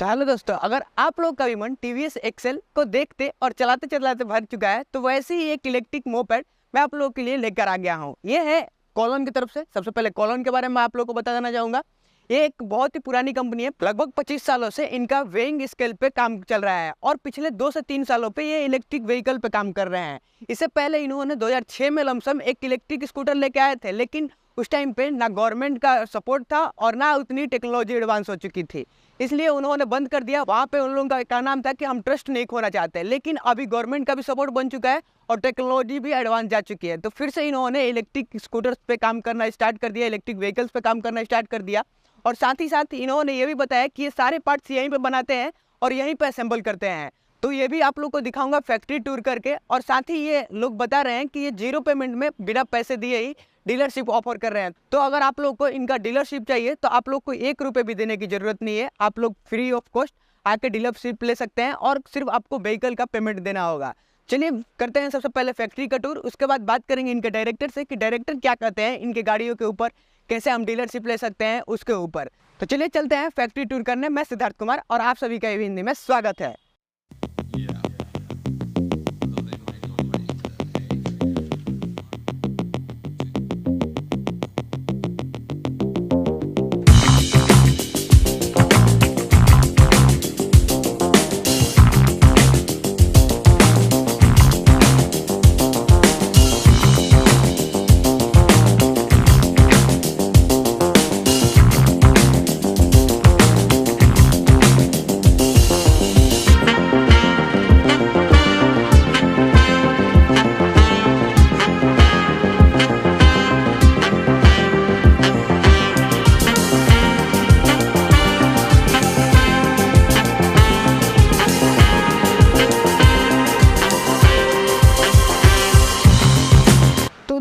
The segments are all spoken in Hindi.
तो हेलो दोस्तों, अगर आप लोग का भी मन टीवीएस एक्सेल को देखते और चलाते चलाते भर चुका है तो वैसे ही एक इलेक्ट्रिक मोपेड मैं आप लोगों के लिए लेकर आ गया हूँ। ये है कॉलन की तरफ से। सबसे पहले कॉलन के बारे में आप लोगों को बता देना चाहूँगा। ये एक बहुत ही पुरानी कंपनी है। लगभग 25 सालों से इनका वेइंग स्केल पे काम चल रहा है और पिछले 2 से 3 सालों पे ये इलेक्ट्रिक व्हीकल पे काम कर रहे हैं। इससे पहले इन्होंने 2006 में लमसम एक इलेक्ट्रिक स्कूटर लेके आए थे, लेकिन उस टाइम पे ना गवर्नमेंट का सपोर्ट था और ना उतनी टेक्नोलॉजी एडवांस हो चुकी थी, इसलिए उन्होंने बंद कर दिया। वहाँ पे उन लोगों का क्या नाम था कि हम ट्रस्ट नहीं खोना चाहते, लेकिन अभी गवर्नमेंट का भी सपोर्ट बन चुका है और टेक्नोलॉजी भी एडवांस जा चुकी है। तो फिर से इन्होंने इलेक्ट्रिक स्कूटर्स पे काम करना स्टार्ट कर दिया, इलेक्ट्रिक व्हीकल्स पे काम करना स्टार्ट कर दिया। और साथ ही साथ इन्होंने ये भी बताया कि ये सारे पार्ट्स यहीं पे बनाते हैं और यहीं पे असेंबल करते हैं। तो ये भी आप लोग को दिखाऊंगा फैक्ट्री टूर करके। और साथ ही ये लोग बता रहे हैं कि ये 0 पेमेंट में बिना पैसे दिए ही डीलरशिप ऑफर कर रहे हैं। तो अगर आप लोग को इनका डीलरशिप चाहिए तो आप लोग को 1 रुपये भी देने की जरूरत नहीं है। आप लोग फ्री ऑफ कॉस्ट आके डीलरशिप ले सकते हैं और सिर्फ आपको व्हीकल का पेमेंट देना होगा। चलिए करते हैं सबसे पहले फैक्ट्री का टूर, उसके बाद बात करेंगे इनके डायरेक्टर से कि डायरेक्टर क्या कहते हैं इनके गाड़ियों के ऊपर, कैसे हम डीलरशिप ले सकते हैं उसके ऊपर। तो चलिए चलते हैं फैक्ट्री टूर करने। मैं सिद्धार्थ कुमार और आप सभी का हिंदी में स्वागत है।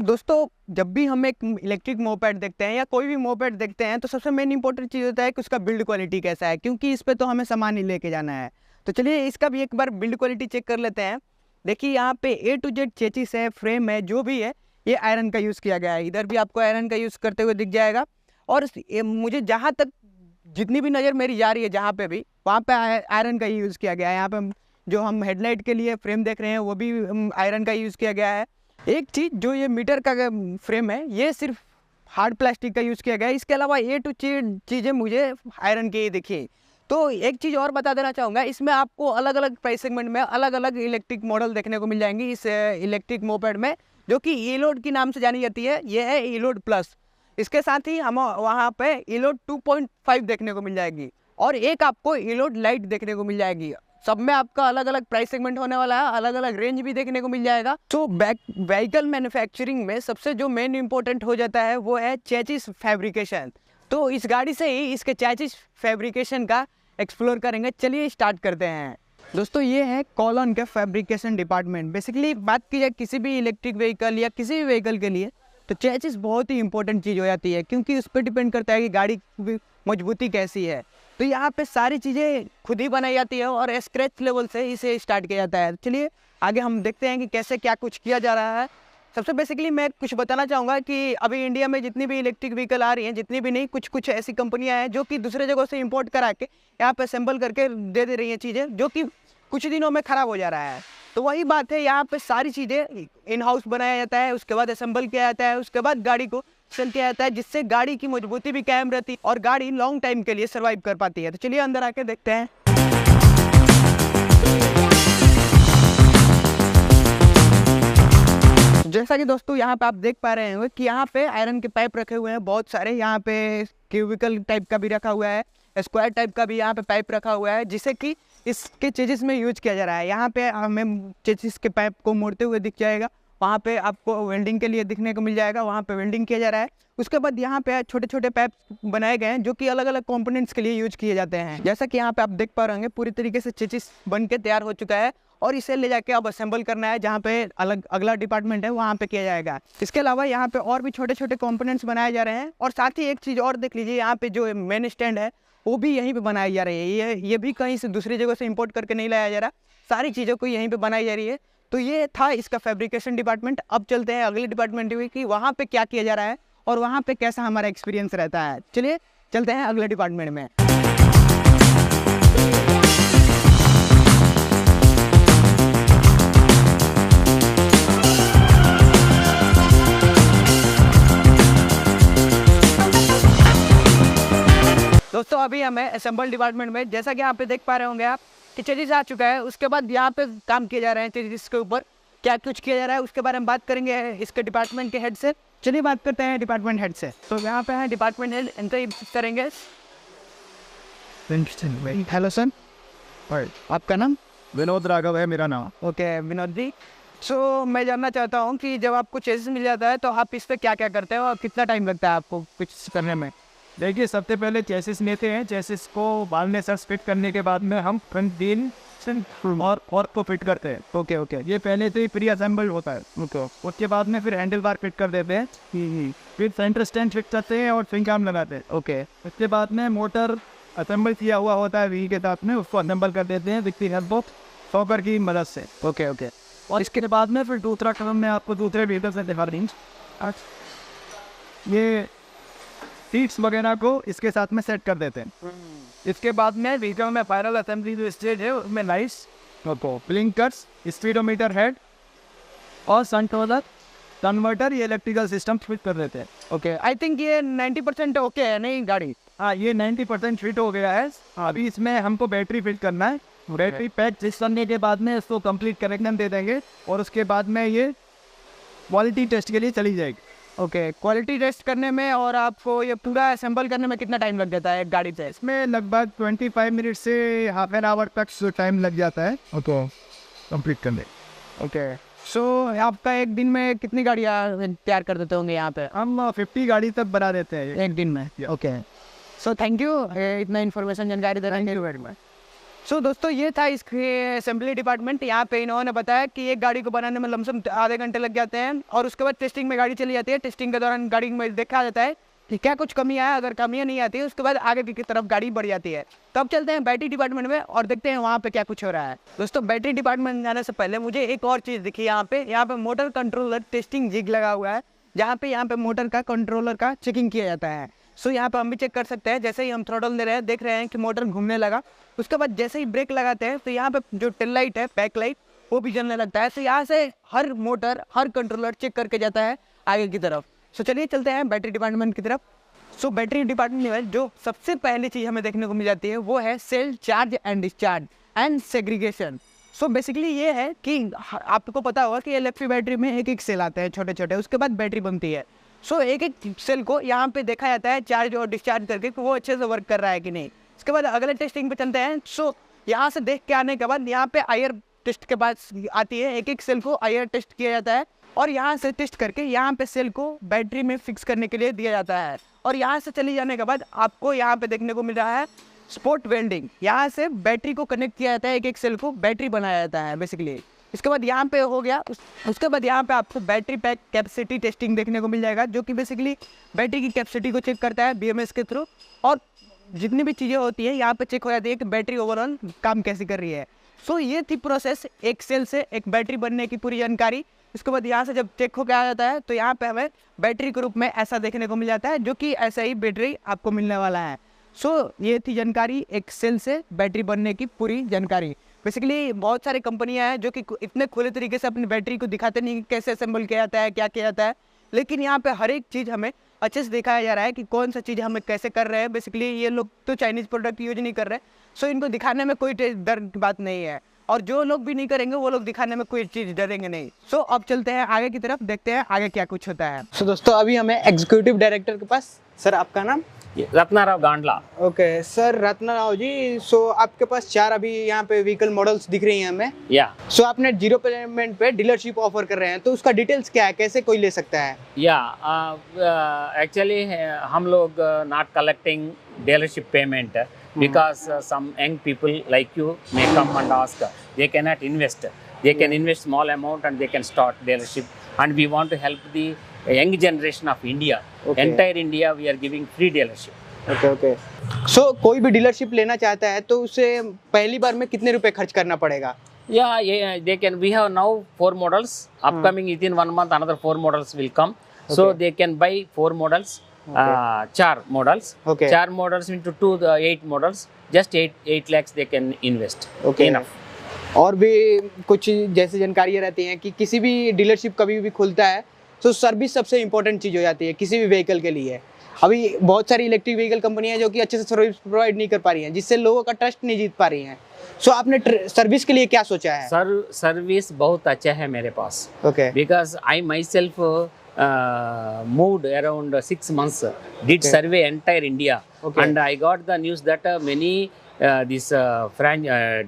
दोस्तों, जब भी हम एक इलेक्ट्रिक मोपेड देखते हैं या कोई भी मोपेड देखते हैं तो सबसे मेन इंपॉर्टेंट चीज़ होता है कि उसका बिल्ड क्वालिटी कैसा है, क्योंकि इस पे तो हमें सामान ही लेके जाना है। तो चलिए इसका भी एक बार बिल्ड क्वालिटी चेक कर लेते हैं। देखिए यहाँ पे A to Z चेचिस है, फ्रेम है, जो भी है ये आयरन का यूज़ किया गया है। इधर भी आपको आयरन का यूज़ करते हुए दिख जाएगा। और मुझे जहाँ तक जितनी भी नज़र मेरी जा रही है जहाँ पे भी, वहाँ पे आयरन का ही यूज़ किया गया है। यहाँ पे जो हम हेडलाइट के लिए फ्रेम देख रहे हैं वो भी आयरन का यूज़ किया गया है। एक चीज़ जो ये मीटर का फ्रेम है ये सिर्फ हार्ड प्लास्टिक का यूज़ किया गया है। इसके अलावा A to Z चीज़ें मुझे आयरन की ही दिखी। तो एक चीज़ और बता देना चाहूँगा, इसमें आपको अलग अलग प्राइस सेगमेंट में अलग अलग इलेक्ट्रिक मॉडल देखने को मिल जाएंगी इस इलेक्ट्रिक मोपेड में, जो कि ईलोड के नाम से जानी जाती है। ये है ईलोड प्लस। इसके साथ ही हम वहाँ पे ईलोड 2.5 देखने को मिल जाएगी और एक आपको ईलोड लाइट देखने को मिल जाएगी। सब में आपका अलग अलग प्राइस सेगमेंट होने वाला है, अलग अलग रेंज भी देखने को मिल जाएगा। तो व्हीकल मैन्युफैक्चरिंग में सबसे जो मेन इंपॉर्टेंट हो जाता है वो है चेचिस फैब्रिकेशन। तो इस गाड़ी से ही इसके चेचिस फैब्रिकेशन का एक्सप्लोर करेंगे। चलिए स्टार्ट करते हैं। दोस्तों, ये है कॉलन के फैब्रिकेशन डिपार्टमेंट। बेसिकली बात की जाए किसी भी इलेक्ट्रिक व्हीकल या किसी भी व्हीकल के लिए तो चेचिस बहुत ही इंपॉर्टेंट चीज़ हो जाती है, क्योंकि उस पर डिपेंड करता है कि गाड़ी की मजबूती कैसी है। तो यहाँ पे सारी चीज़ें खुद ही बनाई जाती है और स्क्रैच लेवल से इसे स्टार्ट किया जाता है। चलिए आगे हम देखते हैं कि कैसे क्या कुछ किया जा रहा है। सबसे बेसिकली मैं कुछ बताना चाहूँगा कि अभी इंडिया में जितनी भी इलेक्ट्रिक व्हीकल आ रही हैं, जितनी भी नहीं, कुछ ऐसी कंपनियाँ हैं जो कि दूसरे जगहों से इंपोर्ट करा के यहाँ पे असेंबल करके दे रही हैं चीज़ें, जो कि कुछ दिनों में ख़राब हो जा रहा है। तो वही बात है, यहाँ पे सारी चीज़ें इन हाउस बनाया जाता है, उसके बाद असेंबल किया जाता है, उसके बाद गाड़ी को सेल किया जाता है, जिससे गाड़ी की मजबूती भी कायम रहती है और गाड़ी लॉन्ग टाइम के लिए सर्वाइव कर पाती है। तो चलिए अंदर आके देखते हैं। जैसा कि दोस्तों यहाँ पे आप देख पा रहे हैं कि यहाँ पे आयरन के पाइप रखे हुए हैं बहुत सारे। यहाँ पे क्यूबिकल टाइप का भी रखा हुआ है, स्क्वायर टाइप का भी यहाँ पे पाइप रखा हुआ है, जिसे कि इसके चेजिस में यूज किया जा रहा है। यहाँ पे हमें चेजिस के पाइप को मोड़ते हुए दिख जाएगा, वहाँ पे आपको वेल्डिंग के लिए दिखने को मिल जाएगा, वहाँ पे वेल्डिंग किया जा रहा है। उसके बाद यहाँ पे छोटे छोटे पाइप बनाए गए हैं जो कि अलग अलग कंपोनेंट्स के लिए यूज किए जाते हैं। जैसा कि यहाँ पे आप देख पा रहे होंगे पूरी तरीके से चेचिस बन के तैयार हो चुका है और इसे ले जाके अब असेंबल करना है, जहाँ पे अलग अगला डिपार्टमेंट है वहाँ पे किया जाएगा। इसके अलावा यहाँ पे और भी छोटे छोटे कंपोनेंट्स बनाए जा रहे हैं। और साथ ही एक चीज़ और देख लीजिए, यहाँ पे जो मेन स्टैंड है वो भी यहीं पे बनाई जा रही है। ये भी कहीं से दूसरी जगह से इंपोर्ट करके नहीं लाया जा रहा, सारी चीज़ों को यहीं पे बनाई जा रही है। तो ये था इसका फैब्रिकेशन डिपार्टमेंट। अब चलते हैं अगले डिपार्टमेंट में कि वहाँ पे क्या किया जा रहा है और वहाँ पे कैसा हमारा एक्सपीरियंस रहता है। चलिए चलते हैं अगले डिपार्टमेंट में। दोस्तों अभी हमें असेंबल डिपार्टमेंट में, जैसा कि यहाँ पे देख पा रहे होंगे आप, कि चेजिस आ चुका है। उसके बाद यहाँ पे काम किए जा रहे हैं चेजिस के ऊपर, क्या कुछ किया जा रहा है उसके बारे में बात करेंगे इसके डिपार्टमेंट के हेड से। चलिए बात करते हैं डिपार्टमेंट हेड से। तो यहाँ पे है डिपार्टमेंट हेड, इनसे करेंगे। हेलो सर, आपका नाम? विनोद राघव है मेरा नाम। ओके विनोद जी, सो मैं जानना चाहता हूँ कि जब आपको चेजिस मिल जाता है तो आप इस पर क्या क्या करते हो और कितना टाइम लगता है आपको कुछ करने में? देखिए, सबसे पहले चेसिस लेते हैं। चेसिस को बालने से फिट करने के बाद में हम फ्रंट व्हील और को फिट करते हैं। ओके ओके, ये पहले से ही प्री असेंबल होता है। ओके, उसके बाद में फिर हैंडल बार फिट कर देते हैं, फिर सेंटर स्टैंड फिट करते हैं और स्विंग आर्म लगाते हैं। ओके, उसके बाद में मोटर असेंबल किया हुआ होता है व्हील के साथ में, उसको असेंबल कर देते हैं with the help of soccer की मदद से। ओके ओके, और इसके बाद में फिर दूसरा काम मैं आपको दूसरे व्हीकल से दिखा रही हूँ। ये सीट्स वगैरह को इसके साथ में सेट कर देते हैं। इसके बाद में व्हीकल में फाइनल असेंबली जो स्टेज है उसमें लाइट्स, ब्लिंकर्स, स्पीडोमीटर हेड और कंट्रोलर, कन्वर्टर, ये इलेक्ट्रिकल सिस्टम फिट कर देते हैं। ओके, आई थिंक ये 90% ओके है नहीं गाड़ी? हाँ, ये 90% फिट हो गया है। अभी इसमें हमको बैटरी फिट करना है। बैटरी पैक फिट करने के बाद में इसको कंप्लीट कनेक्शन दे देंगे और उसके बाद में ये क्वालिटी टेस्ट के लिए चली जाएगी। ओके, क्वालिटी टेस्ट करने में और आपको ये पूरा असेंबल करने में कितना टाइम लग जाता है एक गाड़ी से? इसमें लगभग 25 मिनट से हाफ एन आवर तक टाइम लग जाता है तो कंप्लीट करने। ओके, सो आपका एक दिन में कितनी गाड़ियाँ तैयार कर देते होंगे यहाँ पे? हम 50 गाड़ी तक बना देते हैं एक दिन में। ओके, सो थैंक यू इतना इन्फॉर्मेशन जानकारी देने के लिए। Very much. सो दोस्तों ये था इसके असेंबली डिपार्टमेंट। यहाँ पे इन्होंने बताया कि एक गाड़ी को बनाने में लमसम आधे घंटे लग जाते हैं और उसके बाद टेस्टिंग में गाड़ी चली जाती है। टेस्टिंग के दौरान गाड़ी में देखा जाता है कि क्या कुछ कमी आया, अगर कमियाँ नहीं आती है उसके बाद आगे की तरफ गाड़ी बढ़ जाती है। तब चलते हैं बैटरी डिपार्टमेंट में और देखते हैं वहाँ पे क्या कुछ हो रहा है। दोस्तों बैटरी डिपार्टमेंट जाने से पहले मुझे एक और चीज़ दिखी यहाँ पे मोटर कंट्रोलर टेस्टिंग जिग लगा हुआ है, जहाँ पे मोटर का कंट्रोलर का चेकिंग किया जाता है। सो यहाँ पे हम भी चेक कर सकते हैं। जैसे ही हम थ्रोटल दे रहे हैं देख रहे हैं कि मोटर घूमने लगा। उसके बाद जैसे ही ब्रेक लगाते हैं तो यहाँ पे जो टेल लाइट है, बैक लाइट, वो भी जलने लगता है। तो यहाँ से हर मोटर, हर कंट्रोलर चेक करके जाता है आगे की तरफ। सो चलिए चलते हैं बैटरी डिपार्टमेंट की तरफ। सो बैटरी डिपार्टमेंट में जो सबसे पहली चीज़ हमें देखने को मिल जाती है वो है cell charge and discharge and segregation. So basically ये है कि आपको पता होगा कि LFP बैटरी में एक एक सेल आते हैं छोटे छोटे, उसके बाद बैटरी बनती है। सो एक एक सेल को यहाँ पे देखा जाता है चार्ज और डिस्चार्ज करके कि वो अच्छे से वर्क कर रहा है कि नहीं। इसके बाद अगले टेस्टिंग पे चलते हैं। सो यहाँ से देख के आने के बाद यहाँ पे आयर टेस्ट के बाद आती है। एक एक सेल को आयर टेस्ट किया जाता है और यहाँ से टेस्ट करके यहाँ पे सेल को बैटरी में फिक्स करने के लिए दिया जाता है। और यहाँ से चली जाने के बाद आपको यहाँ पे देखने को मिल रहा है स्पॉट वेल्डिंग। यहाँ से बैटरी को कनेक्ट किया जाता है, एक एक सेल को बैटरी बनाया जाता है बेसिकली। इसके बाद यहाँ पे हो गया। उसके बाद यहाँ पे आपको बैटरी पैक कैपेसिटी टेस्टिंग देखने को मिल जाएगा, जो कि बेसिकली बैटरी की कैपेसिटी को चेक करता है BMS के थ्रू। और जितनी भी चीज़ें होती है यहाँ पे चेक हो जाती है कि बैटरी ओवरऑल काम कैसे कर रही है। सो ये थी प्रोसेस, एक सेल से एक बैटरी बनने की पूरी जानकारी। इसके बाद यहाँ से जब चेक होकर आ जाता है तो यहाँ पे हमें बैटरी के रूप में ऐसा देखने को मिल जाता है, जो कि ऐसा ही बैटरी आपको मिलने वाला है। सो ये थी जानकारी, एक सेल से बैटरी बनने की पूरी जानकारी। बेसिकली बहुत सारी कंपनियां हैं जो कि इतने खुले तरीके से अपनी बैटरी को दिखाते नहीं कि कैसे असेंबल किया जाता है, क्या किया जाता है, लेकिन यहाँ पे हर एक चीज़ हमें अच्छे से दिखाया जा रहा है कि कौन सा चीज़ हमें कैसे कर रहे हैं। बेसिकली ये लोग तो चाइनीज़ प्रोडक्ट यूज नहीं कर रहे, सो इनको दिखाने में कोई डर की बात नहीं है। और जो लोग भी नहीं करेंगे वो लोग दिखाने में कोई चीज़ डरेंगे नहीं। सो अब चलते हैं आगे की तरफ, देखते हैं आगे क्या कुछ होता है। सो दोस्तों अभी हमें एग्जीक्यूटिव डायरेक्टर के पास। सर आपका नाम? रत्नाराव गांडला। ओके सर, रत्नाराव जी, सो आपके पास 4 अभी यहाँ पे व्हीकल मॉडल्स दिख रही हैं हमें। या सो आपने 0 पेमेंट पे डीलरशिप ऑफर कर रहे हैं, तो उसका डिटेल्स क्या है, कैसे कोई ले सकता है? या एक्चुअली हम लोग not collecting dealership payment because some young people like you may come and ask. They cannot invest. They can invest small amount and they can start dealership. And we want to help the young generation of India. Okay. Entire India we are giving free dealership. Okay. So कोई भी डीलरशिप लेना चाहता है तो उसे पहली बार में कितने रुपए खर्च करना पड़ेगा? Yeah, they can. We have now 4 models. Upcoming within 1 month, another 4 models will come. So they can buy 4 models 4 models. Okay. 4 models into 8 models. Just 8 lakhs they can invest. Okay. Enough. और भी कुछ जैसे जानकारियाँ रहती हैं कि किसी भी डीलरशिप कभी भी खुलता है तो सर्विस सबसे इंपॉर्टेंट चीज़ हो जाती है किसी भी व्हीकल के लिए। अभी बहुत सारी इलेक्ट्रिक व्हीकल कंपनियां जो कि अच्छे से सर्विस प्रोवाइड नहीं कर पा रही हैं, जिससे लोगों का ट्रस्ट नहीं जीत पा रही हैं। सो आपने सर्विस के लिए क्या सोचा है? सर्विस बहुत अच्छा है मेरे पास। Okay. Because I myself moved around 6 months, did Okay. survey entire India, Okay. and I got the news that many these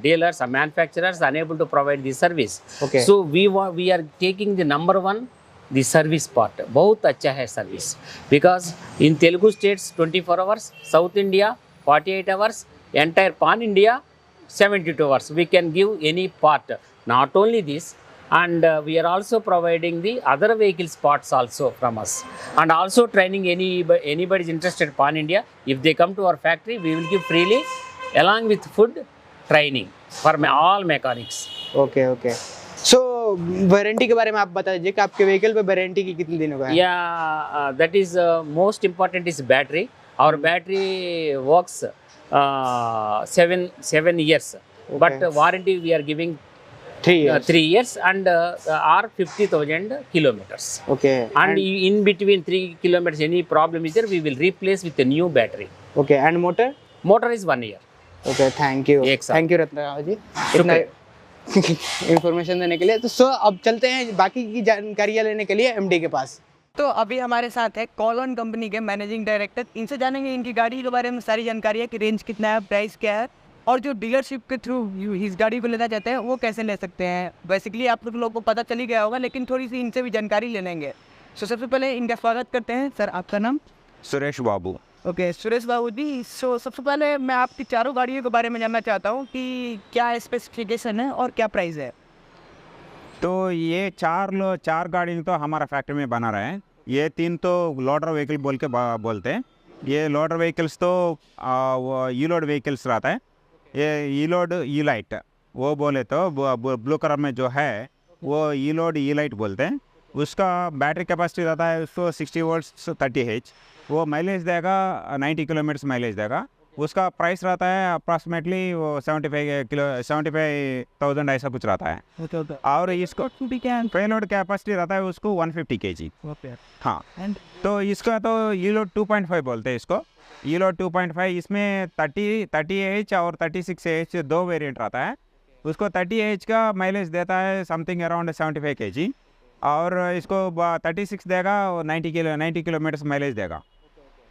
dealers or manufacturers are unable to provide this service. Okay. So we are taking the number one, the service part. बहुत अच्छा है service, because in Telugu states 24 hours, South India 48 hours, entire pan India 72 hours. We can give any part. Not only this, and we are also providing the other vehicles parts also from us, and also training anybody is interested pan India. If they come to our factory, we will give freely along with food training for all mechanics. Okay okay. So warranty के बारे में आप बता दीजिए कि आपके व्हीकल पे वारंटी की कितने दिनों का है? Yeah, that is most important is battery. Our battery works 7 years, but Okay. warranty we are giving 3 years। 3 years, and are 50,000 kilometers. Okay And in between 3 kilometers, any problem is there, we will replace with a new battery. Okay and motor? Motor is 1 year. Okay, thank you. एक साथ। थैंक यू रत्न जी इतना इंफॉर्मेशन देने के लिए। तो सो अब चलते हैं बाकी की जानकारियाँ लेने के लिए एमडी के पास। तो अभी हमारे साथ है कॉलन कंपनी के मैनेजिंग डायरेक्टर। इनसे जानेंगे इनकी गाड़ी के बारे में सारी जानकारी है कि रेंज कितना है, प्राइस क्या है, और जो डीलरशिप के थ्रू इस गाड़ी को लेना चाहते हैं वो कैसे ले सकते हैं। बेसिकली आप लोगों को पता चल ही गया होगा, लेकिन थोड़ी सी इनसे भी जानकारी ले लेंगे। सो सबसे पहले इनका स्वागत करते हैं। सर, आपका नाम? सुरेश बाबू। ओके, सुरेश बाबू जी। सो सबसे पहले मैं आपकी चारों गाड़ियों के बारे में जानना चाहता हूँ कि क्या स्पेसिफिकेशन है और क्या प्राइस है। तो ये चार गाड़ी तो हमारा फैक्ट्री में बना रहे हैं। ये 3 तो लोडर व्हीकल बोल के बोलते हैं। ये लोडर व्हीकल्स तो वो ई लोड व्हीकल्स रहता है। ये ई लोड ई लाइट वो बोले तो ब्लू कलर में जो है वो ई लोड ई लाइट बोलते हैं। उसका बैटरी कैपेसिटी रहता है उसको 60 वोल्ट्स 30 H। वो माइलेज देगा 90 किलोमीटर्स माइलेज देगा। उसका प्राइस रहता है अप्रॉक्सीमेटली वो 75,000 ऐसा कुछ रहता है। और इसको पेलोड कैपेसिटी रहता है उसको 150 kg। हाँ, तो इसका तो ई लोड 2.5 बोलते हैं इसको। ई लोड 2.5, इसमें 30 H और 36 H 2 वेरिएंट रहता है। उसको 30 H का माइलेज देता है समथिंग अराउंड 75 kg, और इसको 36 देगा और 90 किलोमीटर्स माइलेज देगा।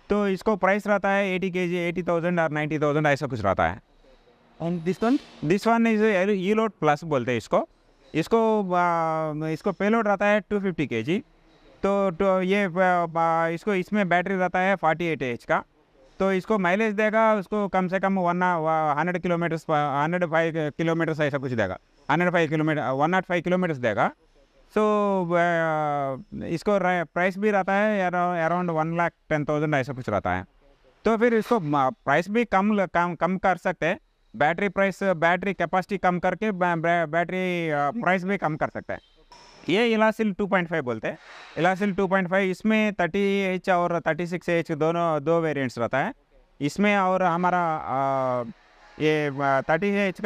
तो इसको प्राइस रहता है 80 kg 80,000 और 90,000 ऐसा कुछ रहता है। And this one is E load plus बोलते हैं इसको। इसको पेलोड रहता है 250 kg। तो ये इसको इसमें बैटरी रहता है 48 H का। तो इसको माइलेज देगा उसको कम से कम 105 किलोमीटर्स ऐसा कुछ देगा। 105 किलोमीटर्स देगा। सो इसको प्राइस भी रहता है अराउंड 1,10,000 ऐसा कुछ रहता है। तो फिर इसको प्राइस भी कम कर सकते हैं। बैटरी कैपेसिटी कम करके बैटरी प्राइस भी कम कर सकता है। ये इलासिल 2.5 बोलते हैं। इलासिल 2.5 इसमें 30 H और 36 H दो वेरिएंट्स रहता है इसमें। और हमारा ये 30 H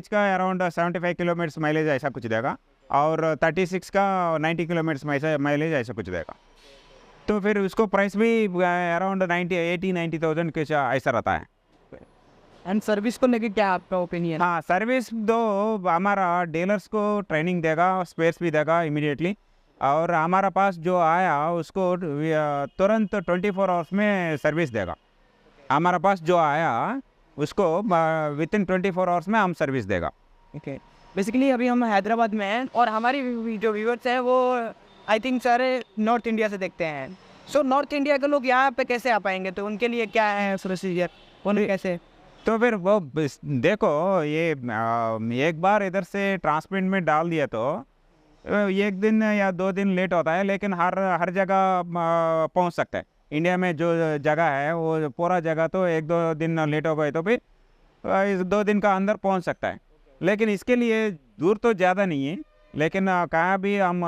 का अराउंड 75 किलोमीटर्स माइलेज ऐसा कुछ देगा, और 36 का 90 किलोमीटर्स माइलेज ऐसा कुछ देगा। तो फिर उसको प्राइस भी अराउंड 90,000 के ऐसा रहता है। एंड सर्विस को लेके क्या आपका ओपिनियन? हाँ, सर्विस दो हमारा डीलर्स को ट्रेनिंग देगा, स्पेस भी देगा इमीडिएटली। और हमारा पास जो आया उसको तुरंत 24 आवर्स में सर्विस देगा। हमारा पास जो आया उसको विथिन 24 आवर्स में हम सर्विस देगा। ओके, बेसिकली अभी हम हैदराबाद में हैं और हमारी जो व्यूअर्स हैं वो आई थिंक सारे नॉर्थ इंडिया से देखते हैं। सो नॉर्थ इंडिया के लोग यहाँ पे कैसे आ पाएंगे? तो उनके लिए क्या है प्रोसीजर, उन्हें कैसे? तो फिर वो देखो, ये एक बार इधर से ट्रांसपोर्ट में डाल दिया तो 1 दिन या 2 दिन लेट होता है, लेकिन हर जगह पहुंच सकता है। इंडिया में जो जगह है वो पूरा जगह तो 1-2 दिन लेट हो गए तो फिर इस 2 दिन का अंदर पहुंच सकता है। लेकिन इसके लिए दूर तो ज़्यादा नहीं है, लेकिन कहाँ भी हम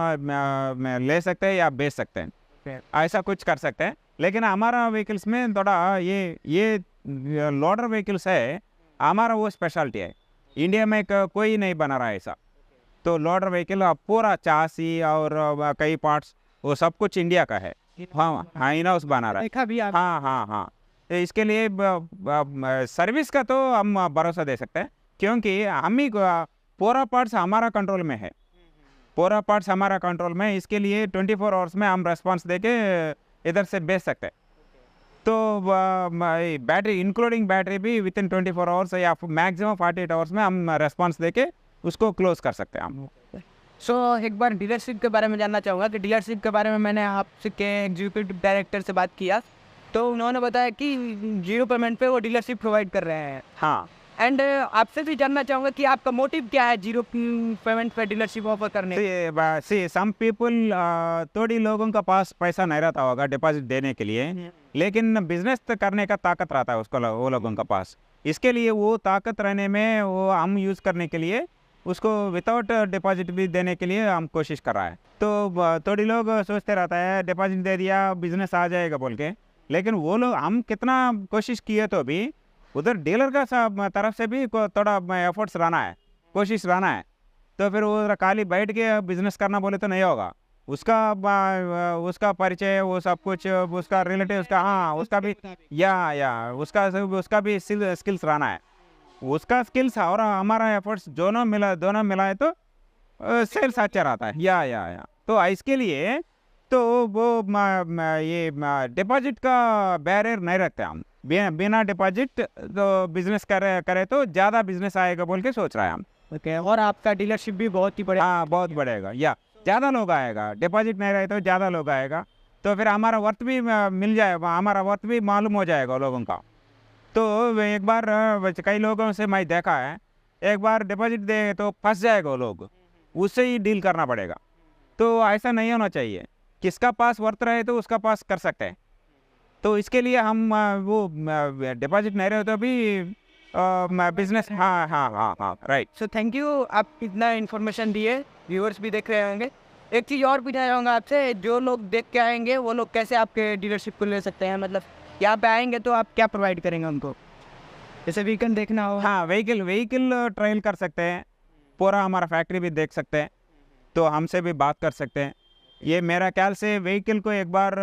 ले सकते हैं या बेच सकते हैं, ऐसा कुछ कर सकते हैं। लेकिन हमारा व्हीकल्स में थोड़ा ये लोडर व्हीकल्स है, हमारा वो स्पेशलिटी है। इंडिया में कोई नहीं बना रहा है ऐसा। तो लोडर व्हीकल पूरा चासी और कई पार्ट्स वो सब कुछ इंडिया का है। हाँ हाँ, इन हाउस बना रहा है। देखा भी आप। हाँ हाँ हाँ, तो इसके लिए सर्विस का तो हम भरोसा दे सकते हैं, क्योंकि हम ही पूरा पार्ट्स हमारा कंट्रोल में है। पूरा पार्ट्स हमारा कंट्रोल में है, इसके लिए 24 आवर्स में हम रेस्पॉन्स दे के इधर से भेज सकते हैं। तो बैटरी इंक्लूडिंग बैटरी भी विद इन 24 आवर्स या मैक्सिमम 48 आवर्स में हम रेस्पॉन्स दे के उसको क्लोज कर सकते हैं हम। सो एक बार डीलरशिप के बारे में जानना चाहूँगा कि डीलरशिप के बारे में मैंने आपसे के एग्जीक्यूटिव डायरेक्टर से बात किया, तो उन्होंने बताया कि 0 पेमेंट पे वो डीलरशिप प्रोवाइड कर रहे हैं। हाँ, एंड आपसे भी जानना चाहूँगा कि आपका मोटिव क्या है 0 पेमेंट पे डीलरशिप ऑफर करने का? सी सम पीपल, थोड़ी लोगों का पास पैसा नहीं रहता होगा डिपॉजिट देने के लिए, लेकिन बिजनेस करने का ताकत रहता है उसको, वो लोगों का पास। इसके लिए वो ताकत रहने में वो हम यूज़ करने के लिए उसको विदाउट डिपॉजिट भी देने के लिए हम कोशिश कर रहा है। तो थोड़ी लोग सोचते रहता है डिपॉजिट दे दिया बिजनेस आ जाएगा बोल के, लेकिन वो लोग हम कितना कोशिश किए तो भी उधर डीलर का तरफ से भी थोड़ा एफर्ट्स रहना है, कोशिश रहना है। तो फिर वो खाली बैठ के बिजनेस करना बोले तो नहीं होगा। उसका परिचय, वो सब कुछ, उसका रिलेटिव, उसका हाँ उसका भी या उसका भी स्किल्स रहना है। उसका स्किल्स और हमारा एफर्ट्स दोनों मिलाए तो सेल्स अच्छा रहता है। या तो इसके लिए तो वो ये डिपॉजिट का बैरियर नहीं रखते हम। बिना डिपॉजिट तो बिजनेस करे तो ज़्यादा बिजनेस आएगा बोल के सोच रहा है हम। ओके, और आपका डीलरशिप भी बहुत ही बड़ा। हाँ, बहुत बढ़ेगा, या ज़्यादा लोग आएगा। डिपॉजिट नहीं रहे तो ज़्यादा लोग आएगा, तो फिर हमारा वर्थ भी मिल जाएगा, हमारा वर्थ भी मालूम हो जाएगा लोगों का। तो एक बार कई लोगों से मैं देखा है, एक बार डिपॉजिट दे तो फंस जाएगा वो लोग, उससे ही डील करना पड़ेगा। तो ऐसा नहीं होना चाहिए, किसका पास वर्थ रहे तो उसका पास कर सकते हैं। तो इसके लिए हम वो डिपॉजिट नहीं रहे तो भी बिजनेस। हाँ, राइट। सो थैंक यू, आप इतना इन्फॉर्मेशन दिए, व्यूअर्स भी देख रहे होंगे। एक चीज़ और पूछना चाहूँगा आपसे, जो लोग देख के आएंगे वो लोग कैसे आपके डीलरशिप को ले सकते हैं? मतलब यहाँ पे आएंगे तो आप क्या प्रोवाइड करेंगे उनको? जैसे व्हीकल देखना हो। हाँ, व्हीकल ट्रायल कर सकते हैं, पूरा हमारा फैक्ट्री भी देख सकते हैं, तो हमसे भी बात कर सकते हैं। ये मेरा ख्याल से व्हीकल को एक बार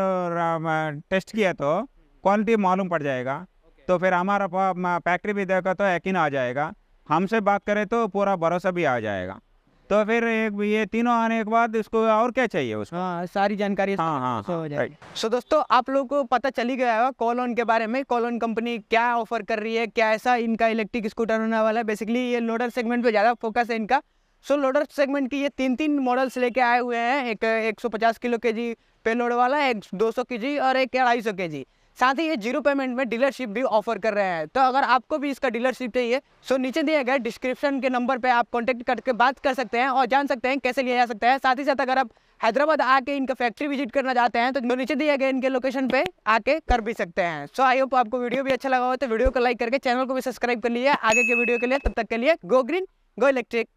टेस्ट किया तो क्वालिटी मालूम पड़ जाएगा, तो फिर हमारा फैक्ट्री भी देखा तो यकीन आ जाएगा। हमसे बात करें तो पूरा भरोसा भी आ जाएगा। तो फिर ये तीनों आने के बाद इसको और क्या चाहिए उसको? हाँ, सारी जानकारी हाँ, हो जाएगी। सो दोस्तों, आप लोगों को पता चली गया होगा कॉलोन के बारे में। कॉलोन कंपनी क्या ऑफर कर रही है, क्या ऐसा इनका इलेक्ट्रिक स्कूटर होने वाला है। बेसिकली ये लोडर सेगमेंट पे ज़्यादा फोकस है इनका। सो लोडर सेगमेंट की ये 3 मॉडल्स लेके आए हुए हैं। एक 150 किलो केजी पे लोड वाला, एक 200 केजी और एक 250 केजी। साथ ही ये 0 पेमेंट में डीलरशिप भी ऑफर कर रहे हैं। तो अगर आपको भी इसका डीलरशिप चाहिए, सो नीचे दिए गए डिस्क्रिप्शन के नंबर पे आप कांटेक्ट करके बात कर सकते हैं और जान सकते हैं कैसे लिया जा सकता है। साथ ही साथ अगर आप हैदराबाद आके इनका फैक्ट्री विजिट करना चाहते हैं तो नीचे दिए गए इनके लोकेशन पे आके कर भी सकते हैं। सो आई होप आपको वीडियो भी अच्छा लगा हो तो वीडियो को लाइक करके चैनल को भी सब्सक्राइब कर लीजिए आगे के वीडियो के लिए। तब तक के लिए गो ग्रीन गो इलेक्ट्रिक।